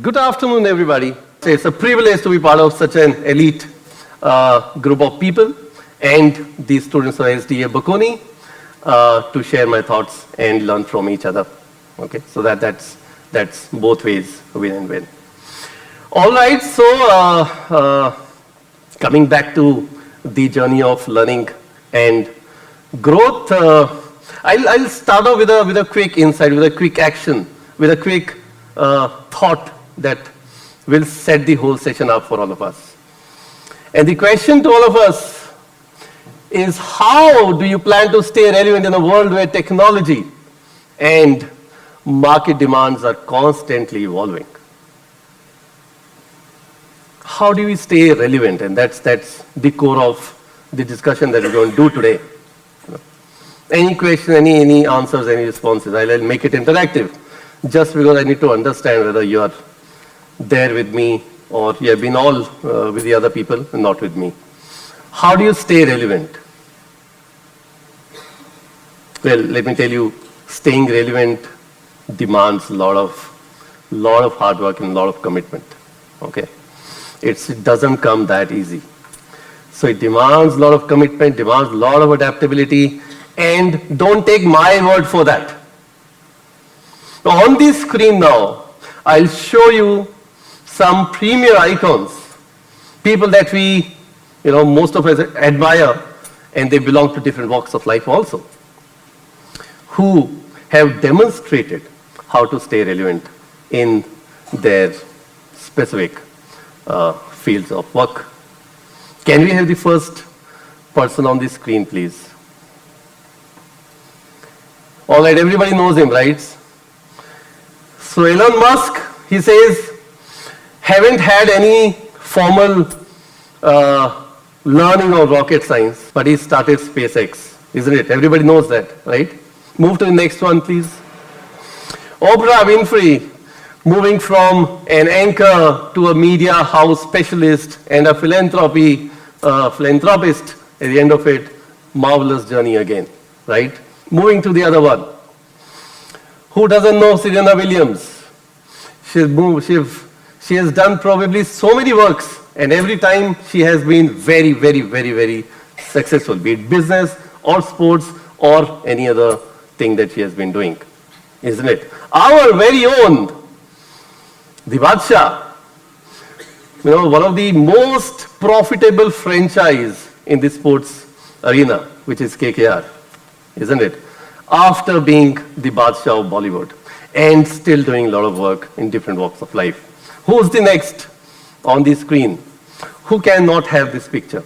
Good afternoon, everybody. It's a privilege to be part of such an elite group of people and the students of SDA Bocconi to share my thoughts and learn from each other. Okay, so that's both ways, win and win. All right, so coming back to the journey of learning and growth, I'll start off with a quick insight, with a quick action, with a quick thought that will set the whole session up for all of us. And the question to all of us is, how do you plan to stay relevant in a world where technology and market demands are constantly evolving? How do we stay relevant? And that's the core of the discussion that we're going to do today. Any question, any answers, any responses, I'll make it interactive, just because I need to understand whether you are there with me or you have been all with the other people and not with me. How do you stay relevant? Well, let me tell you, staying relevant demands a lot of hard work and a lot of commitment. Okay, it doesn't come that easy. So it demands a lot of commitment, demands a lot of adaptability, and don't take my word for that. On this screen now, I'll show you some premier icons, people that we, most of us admire, and they belong to different walks of life also, who have demonstrated how to stay relevant in their specific fields of work. Can we have the first person on the screen, please? All right, everybody knows him, right? So Elon Musk, he says, haven't had any formal learning of rocket science, but he started SpaceX, isn't it? Everybody knows that, right? Move to the next one, please. Oprah Winfrey, moving from an anchor to a media house specialist and a philanthropist at the end of it. Marvelous journey again, right? Moving to the other one. Who doesn't know Serena Williams? She has done probably so many works, and every time she has been very, very, very, very successful, be it business or sports or any other thing that she has been doing, isn't it? Our very own, the Badshah, one of the most profitable franchise in the sports arena, which is KKR, isn't it? After being the Badshah of Bollywood and still doing a lot of work in different walks of life. Who's the next on the screen? Who cannot have this picture?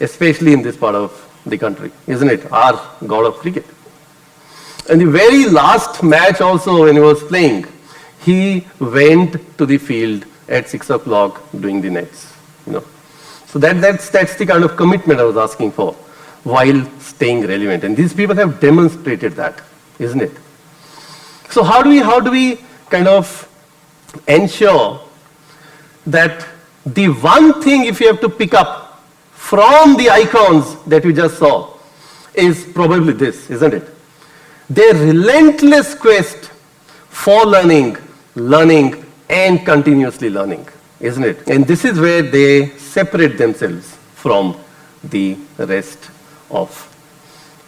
Especially in this part of the country, isn't it? Our god of cricket. And the very last match also, when he was playing, he went to the field at 6 o'clock doing the nets. So that's the kind of commitment I was asking for while staying relevant. And these people have demonstrated that, isn't it? So how do we kind of ensure that the one thing, if you have to pick up from the icons that you just saw, is probably this, isn't it? Their relentless quest for learning, and continuously learning, isn't it? And this is where they separate themselves from the rest of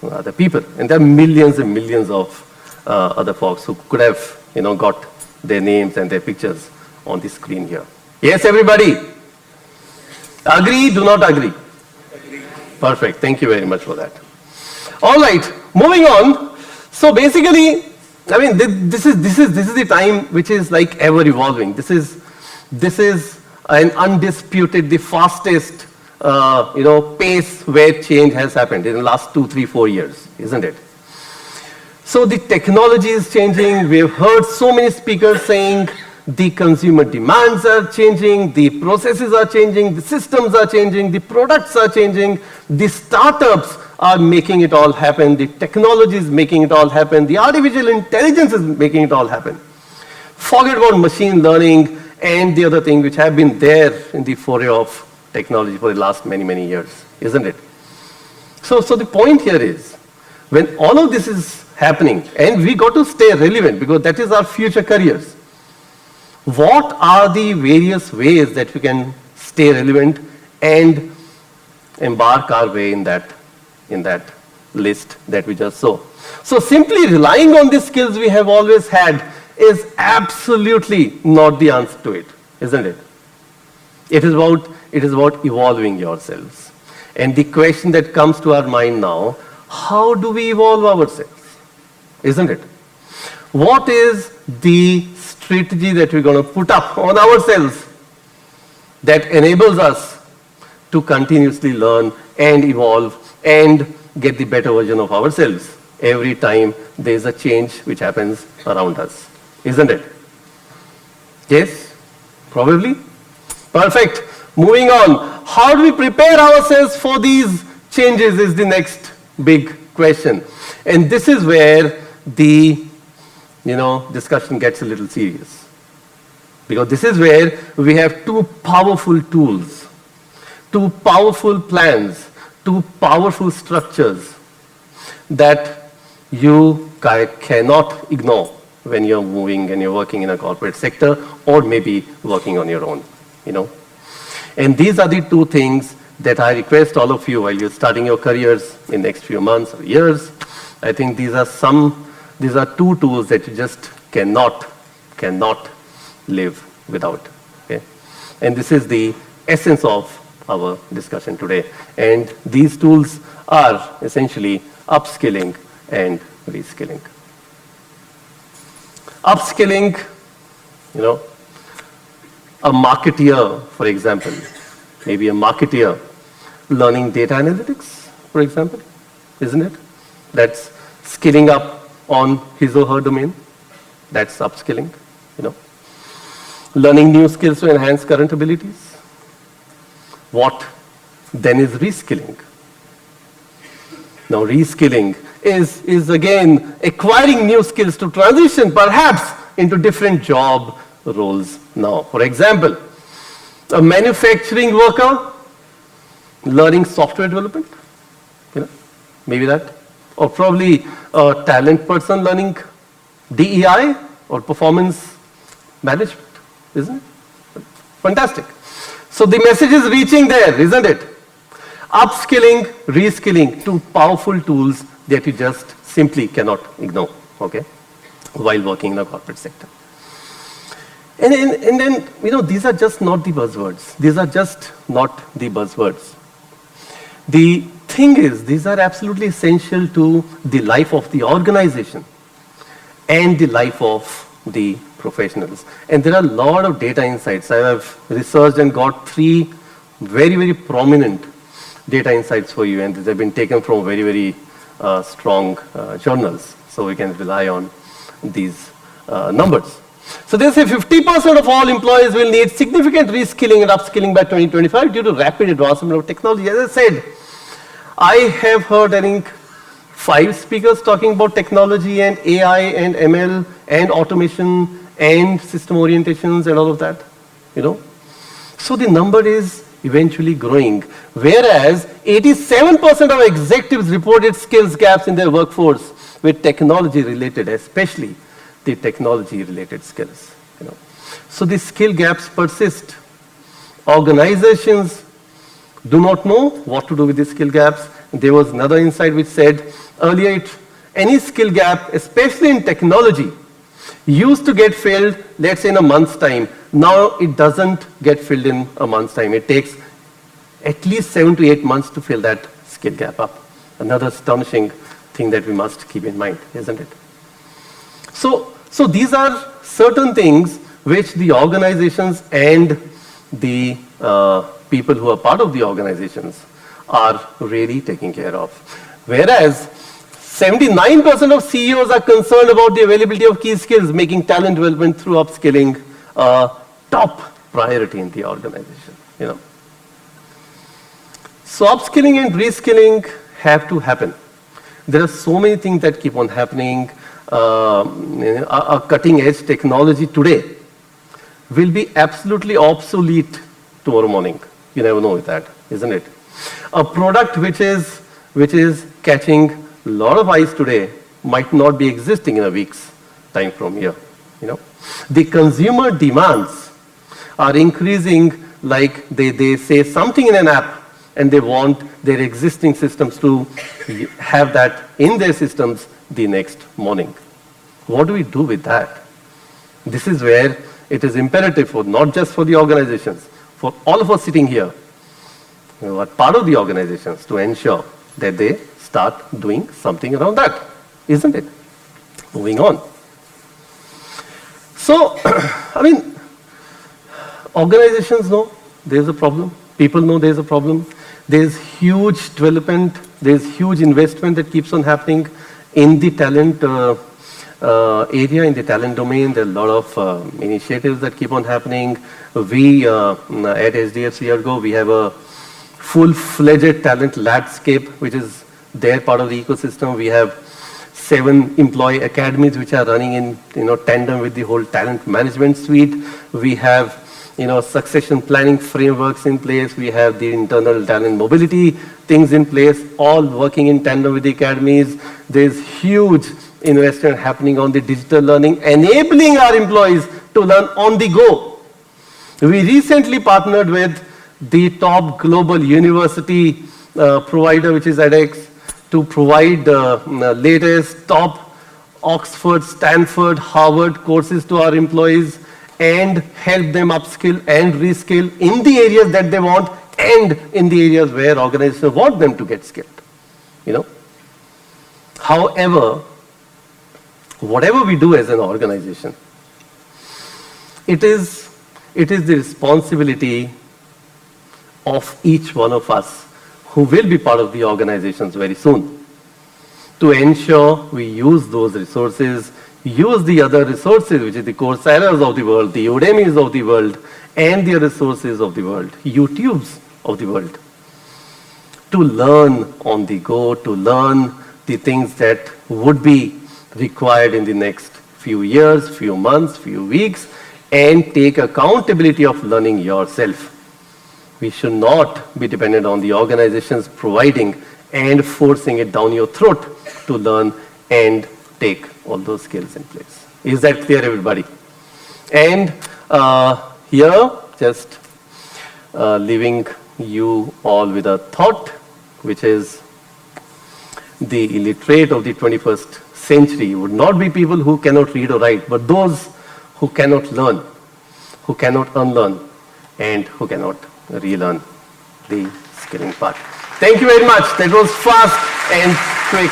the people. And there are millions and millions of other folks who could have, got their names and their pictures on the screen here. Yes, everybody? Agree, do not agree? Agree. Perfect, thank you very much for that. All right, moving on. So basically, this is the time which is like ever evolving. This is an undisputed, the fastest pace where change has happened in the last 2, 3, 4 years, isn't it? So the technology is changing. We've heard so many speakers saying the consumer demands are changing, the processes are changing, the systems are changing, the products are changing, the startups are making it all happen, the technology is making it all happen, the artificial intelligence is making it all happen. Forget about machine learning and the other thing which have been there in the foray of technology for the last many, many years, isn't it? So the point here is, when all of this is happening, and we got to stay relevant because that is our future careers. What are the various ways that we can stay relevant and embark our way in that list that we just saw? So simply relying on the skills we have always had is absolutely not the answer to it, isn't it? It is about evolving yourselves. And the question that comes to our mind now, how do we evolve ourselves? Isn't it? What is the strategy that we're going to put up on ourselves that enables us to continuously learn and evolve and get the better version of ourselves every time there's a change which happens around us? Isn't it? Yes? Probably? Perfect. Moving on. How do we prepare ourselves for these changes is the next big question. And this is where the discussion gets a little serious. Because this is where we have two powerful tools, two powerful plans, two powerful structures that you cannot ignore when you're moving and you're working in a corporate sector or maybe working on your own, And these are the two things that I request all of you while you're starting your careers in next few months or years. I think these are two tools that you just cannot live without. Okay? And this is the essence of our discussion today. And these tools are essentially upskilling and reskilling. Upskilling, a marketeer, for example, maybe a marketeer learning data analytics, for example, isn't it? That's skilling up on his or her domain. That's upskilling, Learning new skills to enhance current abilities. What then is reskilling? Now, reskilling is again acquiring new skills to transition perhaps into different job roles now. For example, a manufacturing worker learning software development, maybe that. Or probably a talent person learning DEI or performance management, isn't it? Fantastic. So the message is reaching there, isn't it? Upskilling, reskilling, two powerful tools that you just simply cannot ignore, okay, while working in the corporate sector. And then, these are just not the buzzwords. These are just not the buzzwords. The thing is, these are absolutely essential to the life of the organization and the life of the professionals. And there are a lot of data insights. I have researched and got 3 very, very prominent data insights for you, and these have been taken from very, very strong journals. So we can rely on these numbers. So they say 50% of all employees will need significant reskilling and upskilling by 2025 due to rapid advancement of technology. As I said, I have heard, I think, 5 speakers talking about technology and AI and ML and automation and system orientations and all of that, So the number is eventually growing. Whereas 87% of executives reported skills gaps in their workforce with technology related, especially the technology related skills. So the skill gaps persist. Organizations do not know what to do with the skill gaps. There was another insight which said earlier any skill gap, especially in technology, used to get filled, let's say, in a month's time. Now it doesn't get filled in a month's time. It takes at least 7 to 8 months to fill that skill gap up. Another astonishing thing that we must keep in mind, isn't it? So these are certain things which the organizations and the people who are part of the organizations are really taking care of. Whereas 79% of CEOs are concerned about the availability of key skills, making talent development through upskilling a top priority in the organization. So upskilling and reskilling have to happen. There are so many things that keep on happening. A cutting edge technology today will be absolutely obsolete tomorrow morning. You never know with that, isn't it? A product which is catching a lot of eyes today might not be existing in a week's time from here, You know, the consumer demands are increasing, like they say something in an app and they want their existing systems to have that in their systems the next morning. What do we do with that? This is where it is imperative for not just for the organizations, for all of us sitting here, who are part of the organizations, to ensure that they start doing something around that, isn't it? Moving on. So, I mean, organizations know there's a problem. People know there's a problem. There's huge development. There's huge investment that keeps on happening in the talent area, in the talent domain. There are a lot of initiatives that keep on happening. We, at HDFC ERGO, we have a full-fledged talent landscape, which is their part of the ecosystem. We have 7 employee academies which are running in tandem with the whole talent management suite. We have succession planning frameworks in place. We have the internal talent mobility things in place, all working in tandem with the academies. There's huge investment happening on the digital learning, enabling our employees to learn on the go. We recently partnered with the top global university provider, which is edX, to provide the latest top Oxford, Stanford, Harvard courses to our employees and help them upskill and reskill in the areas that they want and in the areas where organizations want them to get skilled. However, whatever we do as an organization, it is the responsibility of each one of us who will be part of the organizations very soon to ensure we use those resources, use the other resources, which is the Coursera's of the world, the Udemy's of the world, and the resources of the world, YouTube's of the world, to learn on the go, to learn the things that would be required in the next few years, few months, few weeks, and take accountability of learning yourself. We should not be dependent on the organizations providing and forcing it down your throat to learn and take all those skills in place. Is that clear, everybody? And here, just leaving you all with a thought, which is the illiterate of the 21st century would not be people who cannot read or write, but those who cannot learn, who cannot unlearn, and who cannot relearn the skilling part. Thank you very much. That was fast and quick.